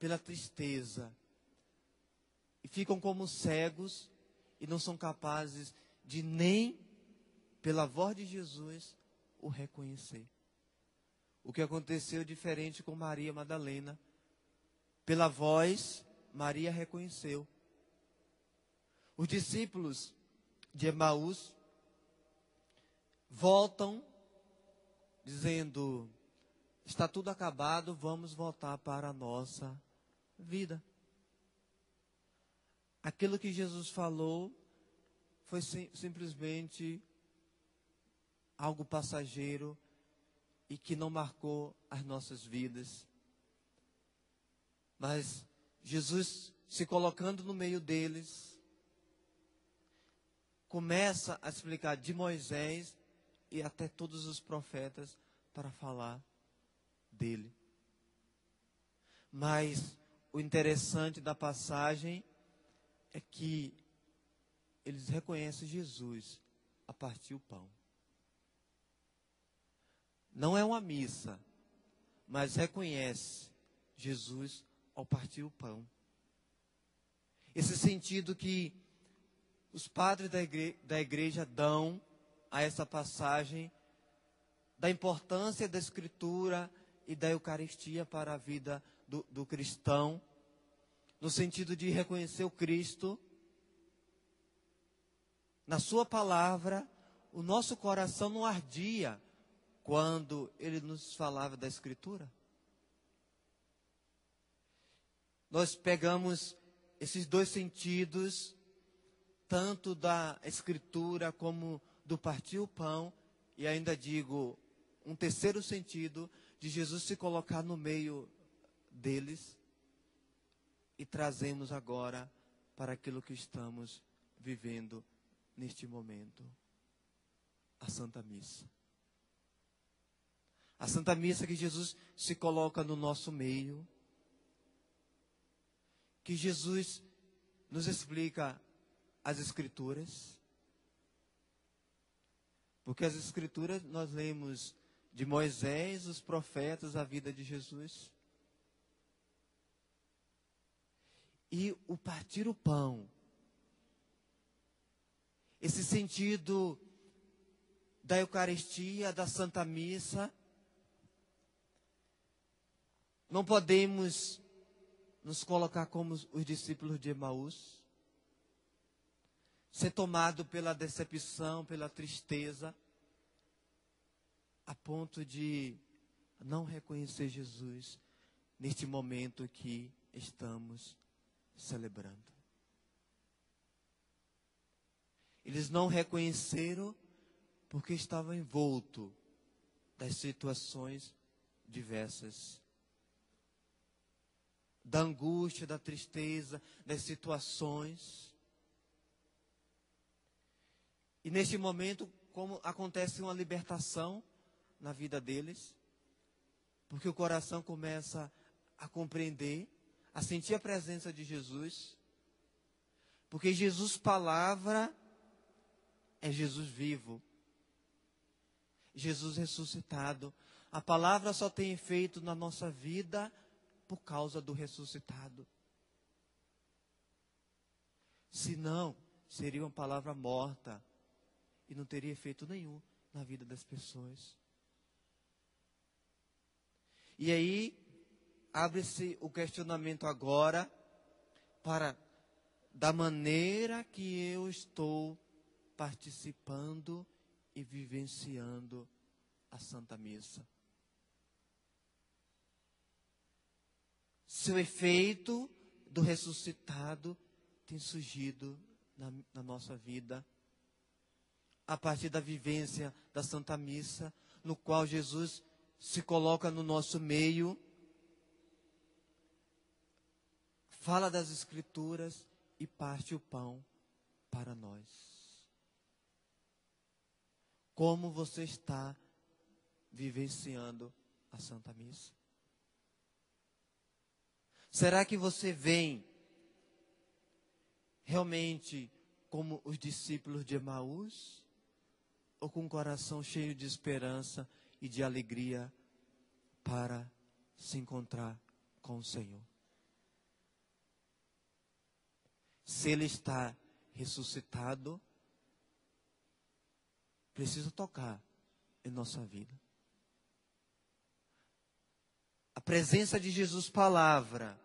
pela tristeza. E ficam como cegos e não são capazes de nem, pela voz de Jesus, o reconhecer. O que aconteceu diferente com Maria Madalena. Pela voz, Maria reconheceu. Os discípulos de Emaús voltam dizendo: está tudo acabado, vamos voltar para a nossa vida. Aquilo que Jesus falou foi simplesmente algo passageiro e que não marcou as nossas vidas. Mas Jesus, se colocando no meio deles, começa a explicar de Moisés e até todos os profetas para falar dele. Mas o interessante da passagem é que eles reconhecem Jesus a partir do pão. Não é uma missa, mas reconhece Jesus ao partir o pão. Esse sentido que os padres da igreja dão a essa passagem, da importância da Escritura e da Eucaristia para a vida do cristão, no sentido de reconhecer o Cristo. Na sua palavra, o nosso coração não ardia quando ele nos falava da Escritura. Nós pegamos esses dois sentidos, tanto da Escritura como do partir o pão, e ainda digo, um terceiro sentido de Jesus se colocar no meio deles, e trazemos agora para aquilo que estamos vivendo neste momento, a Santa Missa. A Santa Missa que Jesus se coloca no nosso meio, que Jesus nos explica as Escrituras, porque as Escrituras nós lemos de Moisés, os profetas, a vida de Jesus. E o partir o pão, esse sentido da Eucaristia, da Santa Missa, não podemos nos colocar como os discípulos de Emaús, ser tomado pela decepção, pela tristeza, a ponto de não reconhecer Jesus neste momento que estamos celebrando. Eles não reconheceram porque estavam envoltos das situações diversas, da angústia, da tristeza, das situações. E neste momento, como acontece uma libertação na vida deles, porque o coração começa a compreender, a sentir a presença de Jesus, porque Jesus palavra é Jesus vivo, Jesus ressuscitado. A palavra só tem efeito na nossa vida por causa do ressuscitado. Senão, seria uma palavra morta e não teria efeito nenhum na vida das pessoas. E aí, abre-se o questionamento agora para da maneira que eu estou participando e vivenciando a Santa Missa. Seu efeito do ressuscitado tem surgido na nossa vida a partir da vivência da Santa Missa, no qual Jesus se coloca no nosso meio, fala das Escrituras e parte o pão para nós. Como você está vivenciando a Santa Missa? Será que você vem realmente como os discípulos de Emaús? Ou com o coração cheio de esperança e de alegria para se encontrar com o Senhor? se Ele está ressuscitado, precisa tocar em nossa vida. A presença de Jesus, palavra,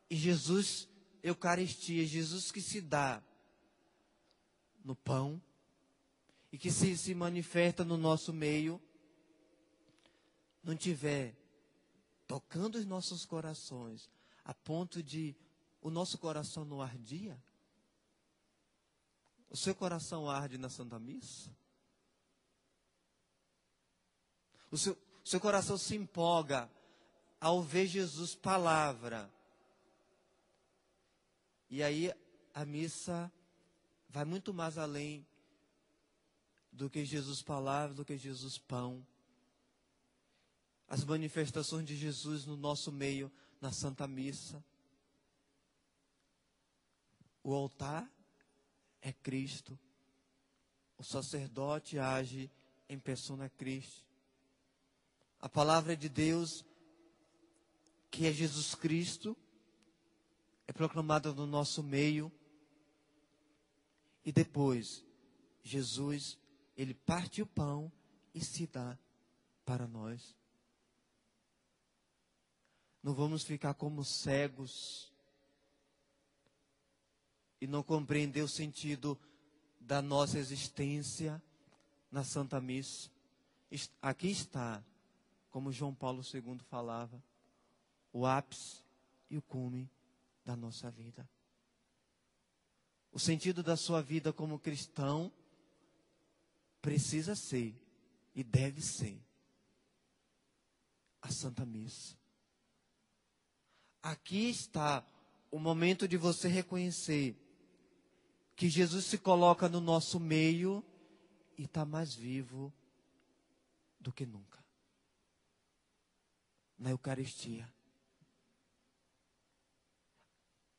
e Jesus, Eucaristia, Jesus que se dá no pão e que se manifesta no nosso meio, não tiver tocando os nossos corações, a ponto de o nosso coração não ardia? O seu coração arde na Santa Missa? O seu coração se empolga ao ver Jesus palavra? E aí a missa vai muito mais além do que Jesus palavra, do que Jesus pão. As manifestações de Jesus no nosso meio, na Santa Missa. O altar é Cristo. O sacerdote age em persona Christi. A palavra de Deus, que é Jesus Cristo, é proclamada no nosso meio. E depois, Jesus, Ele parte o pão e se dá para nós. Não vamos ficar como cegos e não compreender o sentido da nossa existência na Santa Missa. Aqui está, como João Paulo II falava, o ápice e o cume da nossa vida. O sentido da sua vida como cristão precisa ser e deve ser a Santa Missa. Aqui está o momento de você reconhecer que Jesus se coloca no nosso meio e está mais vivo do que nunca. Na Eucaristia.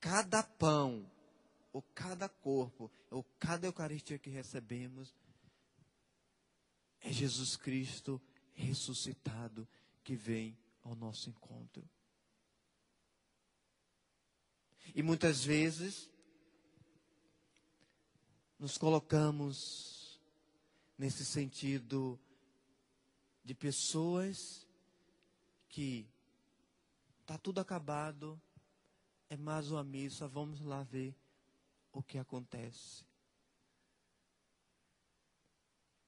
Cada pão, ou cada corpo, ou cada Eucaristia que recebemos, é Jesus Cristo ressuscitado que vem ao nosso encontro. E muitas vezes nos colocamos nesse sentido de pessoas que está tudo acabado, é mais uma missa, vamos lá ver o que acontece.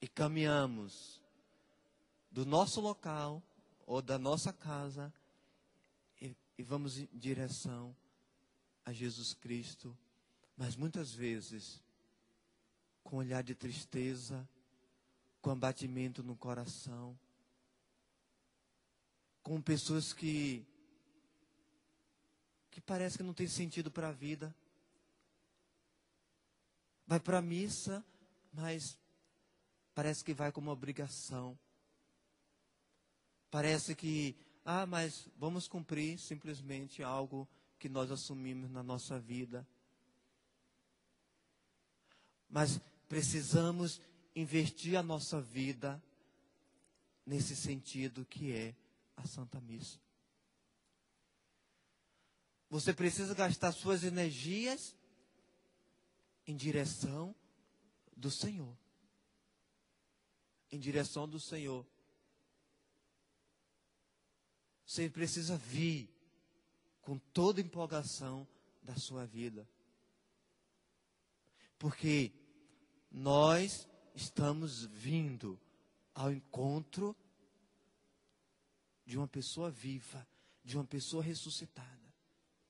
E caminhamos do nosso local ou da nossa casa e vamos em direção a Jesus Cristo, mas muitas vezes com um olhar de tristeza, com abatimento no coração, com pessoas que parece que não tem sentido para a vida. Vai para a missa, mas parece que vai como obrigação. Parece que, mas vamos cumprir simplesmente algo que nós assumimos na nossa vida. Mas precisamos investir a nossa vida nesse sentido que é a Santa Missa. Você precisa gastar suas energias em direção do Senhor. Em direção do Senhor. Você precisa vir com toda a empolgação da sua vida. Porque nós estamos vindo ao encontro de uma pessoa viva, de uma pessoa ressuscitada,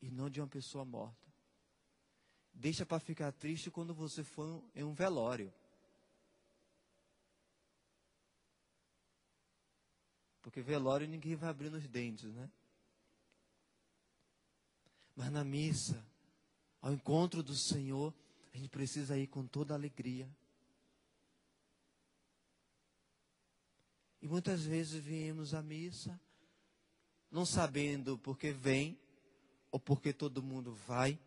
e não de uma pessoa morta. Deixa para ficar triste quando você for em um velório. Porque velório ninguém vai abrir os dentes, né? Mas na missa, ao encontro do Senhor, a gente precisa ir com toda a alegria. E muitas vezes viemos à missa, não sabendo porque vem, ou porque todo mundo vai.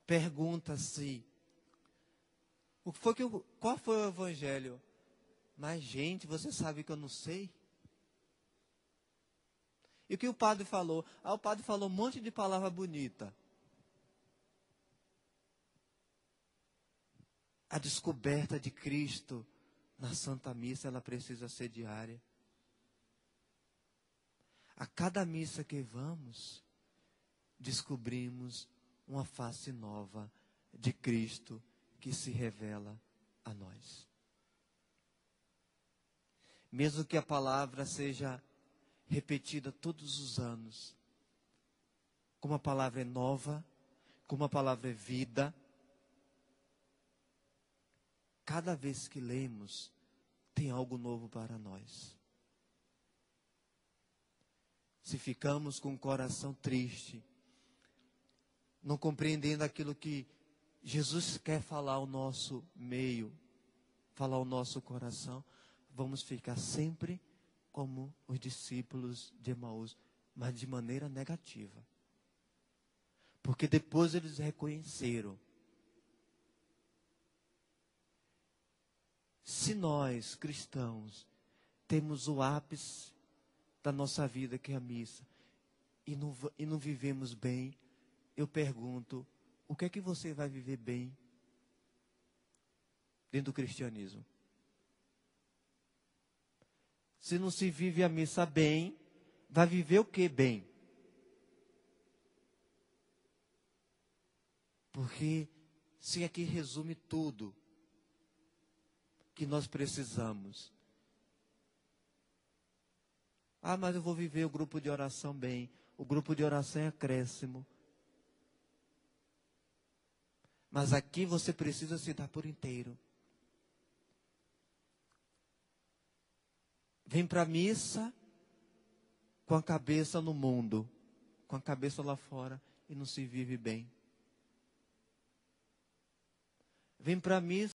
Pergunta-se, qual foi o evangelho? Mas, gente, você sabe que eu não sei? E o que o padre falou? O padre falou um monte de palavra bonita. A descoberta de Cristo na Santa Missa, ela precisa ser diária. A cada missa que vamos, descobrimos uma face nova de Cristo que se revela a nós. Mesmo que a palavra seja repetida todos os anos, como a palavra é nova, como a palavra é vida, cada vez que lemos, tem algo novo para nós. Se ficamos com o coração triste, não compreendendo aquilo que Jesus quer falar ao nosso meio, falar ao nosso coração, vamos ficar sempre como os discípulos de Emaús, mas de maneira negativa. Porque depois eles reconheceram. Se nós, cristãos, temos o ápice da nossa vida, que é a missa, e não vivemos bem, eu pergunto, o que é que você vai viver bem dentro do cristianismo? Se não se vive a missa bem, vai viver o que bem? Porque se aqui resume tudo que nós precisamos. Ah, mas eu vou viver o grupo de oração bem. O grupo de oração é acréscimo. Mas aqui você precisa se dar por inteiro. Vem para a missa com a cabeça no mundo, com a cabeça lá fora, e não se vive bem. Vem para a missa